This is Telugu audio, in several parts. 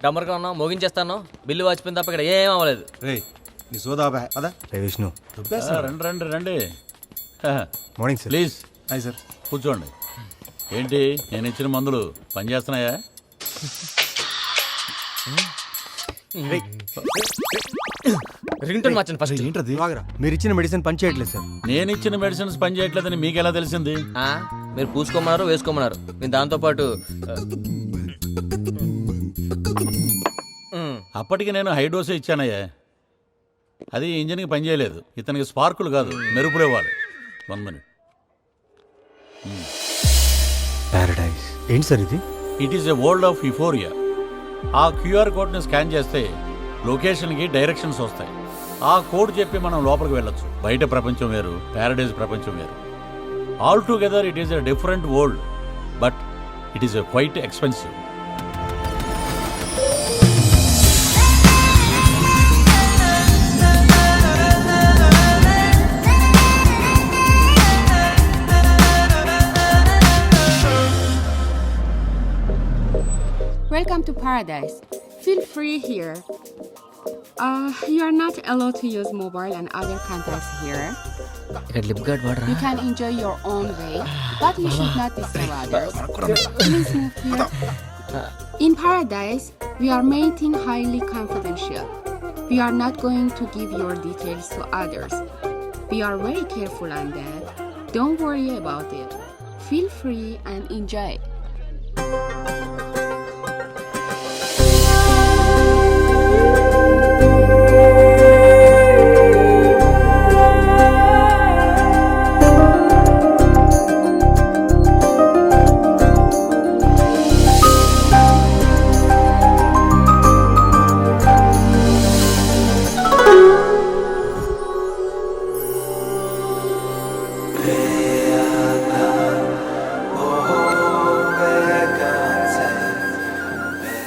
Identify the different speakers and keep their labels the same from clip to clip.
Speaker 1: డమ్మర్గా ఉన్నావు, మోగించేస్తాను. బిల్లు వాచిపోయిన తప్ప ఇక్కడ ఏం అవ్వలేదు.
Speaker 2: రే నీ సోదాబా అదా
Speaker 3: రే విష్ణు.
Speaker 4: రండి రండి రండి.
Speaker 3: Morning sir.
Speaker 4: Please
Speaker 2: hi sir.
Speaker 4: కూర్చోండి. ఏంటి నేను ఇచ్చిన మందులు పనిచేస్తున్నాయా?
Speaker 1: రింగ్ టోన్ మార్చండి ఫస్ట్.
Speaker 2: ఏంటది?
Speaker 3: మీరు ఇచ్చిన మెడిసిన్ పని చేయట్లేదు సార్.
Speaker 4: నేను ఇచ్చిన మెడిసిన్స్ పనిచేయట్లేదని మీకు ఎలా తెలిసింది?
Speaker 1: మీరు పూసుకోమన్నారు, వేసుకోమన్నారు. నేను దాంతోపాటు
Speaker 4: అప్పటికి నేను హై డోసే ఇచ్చానయ్యా. అది ఇంజన్కి పనిచేయలేదు. ఇతనికి స్పార్కులు కాదు, మెరుపులు ఇవ్వాలి. 1 minute.
Speaker 3: పారడైజ్ ఏంటి సార్ ఇది?
Speaker 4: It is a world of euphoria. ఆ క్యూఆర్ కోడ్ని స్కాన్ చేస్తే లొకేషన్కి డైరెక్షన్స్ వస్తాయి. ఆ కోడ్ చెప్పి మనం లోపలికి వెళ్ళొచ్చు. బయట ప్రపంచం వేరు, ప్యారడైజ్ ప్రపంచం వేరు. All together it is a different world, but it is a quite expensive.
Speaker 5: Welcome to paradise. Feel free here. You are not allowed to use mobile and other contacts here.
Speaker 1: ఇక్కడ లిప్ గార్డ్ వాడరా.
Speaker 5: You can enjoy your own way, but you should not disturb others. Please move here. In paradise, we are making highly confidential. We are not going to give your details to others. We are very careful on that. Don't worry about it. Feel free and enjoy.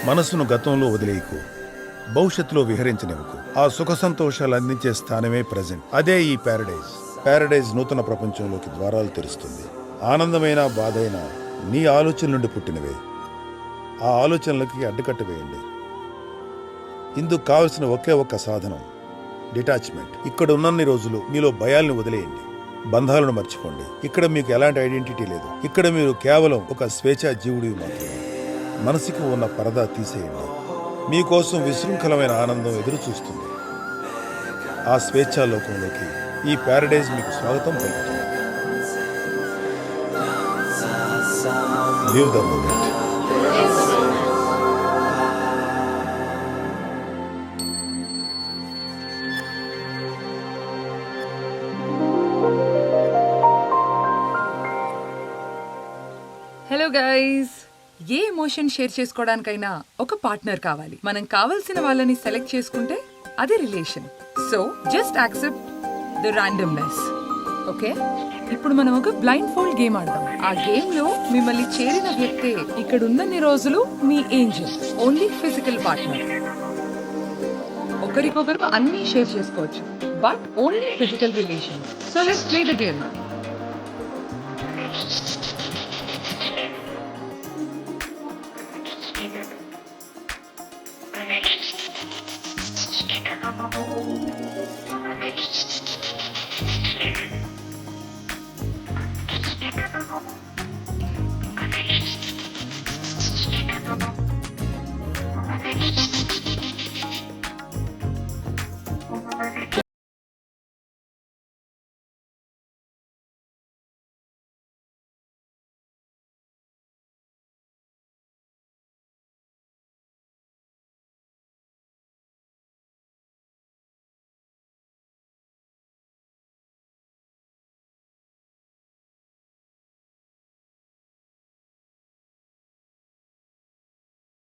Speaker 6: మనసును గతంలో వదిలేయకు, భవిష్యత్తులో విహరించనివ్వకు. ఆ సుఖ సంతోషాలు అందించే స్థానమే ప్రజెంట్. అదే ఈ ప్యారడైజ్. ప్యారడైజ్ నూతన ప్రపంచంలోకి ద్వారాలు తెరుస్తుంది. ఆనందమైన బాధైన నీ ఆలోచన నుండి పుట్టినవే. ఆ ఆలోచనలకి అడ్డుకట్ట వేయండి. ఇందుకు కావలసిన ఒకే ఒక్క సాధనం డిటాచ్మెంట్. ఇక్కడ ఉన్నన్ని రోజులు మీలో భయాల్ని వదిలేయండి, బంధాలను మర్చిపోండి. ఇక్కడ మీకు ఎలాంటి ఐడెంటిటీ లేదు. ఇక్కడ మీరు కేవలం ఒక స్వేచ్ఛా జీవుడివి మాత్రమే. మనసుకు ఉన్న పరదా తీసేయండి. మీకోసం విశృంఖలమైన ఆనందం ఎదురు చూస్తుంది. ఆ స్వేచ్ఛాలోకంలోకి ఈ ప్యారడైజ్ మీకు స్వాగతం పలుకుతుంది. Leave the moment.
Speaker 7: Hello guys. ఏ ఎమోషన్ షేర్ చేసుకోవడానికైనా ఒక పార్ట్నర్ కావాలి. మనం కావాల్సిన వాళ్ళని సెలెక్ట్ చేసుకుంటే అది relation. So just accept the randomness. Okay, ఇప్పుడు మనం ఒక బ్లైండ్ ఫోల్డ్ గేమ్ ఆడదాం. ఆ గేమ్ లో మిమ్మల్ని చేరిన వ్యక్తే ఇక్కడ ఉన్నన్ని రోజులు మీ ఏంజల్. Only physical partner. ఒకరికొకరు అన్ని షేర్ చేసుకోవచ్చు, but only physical relation. So let's play the game.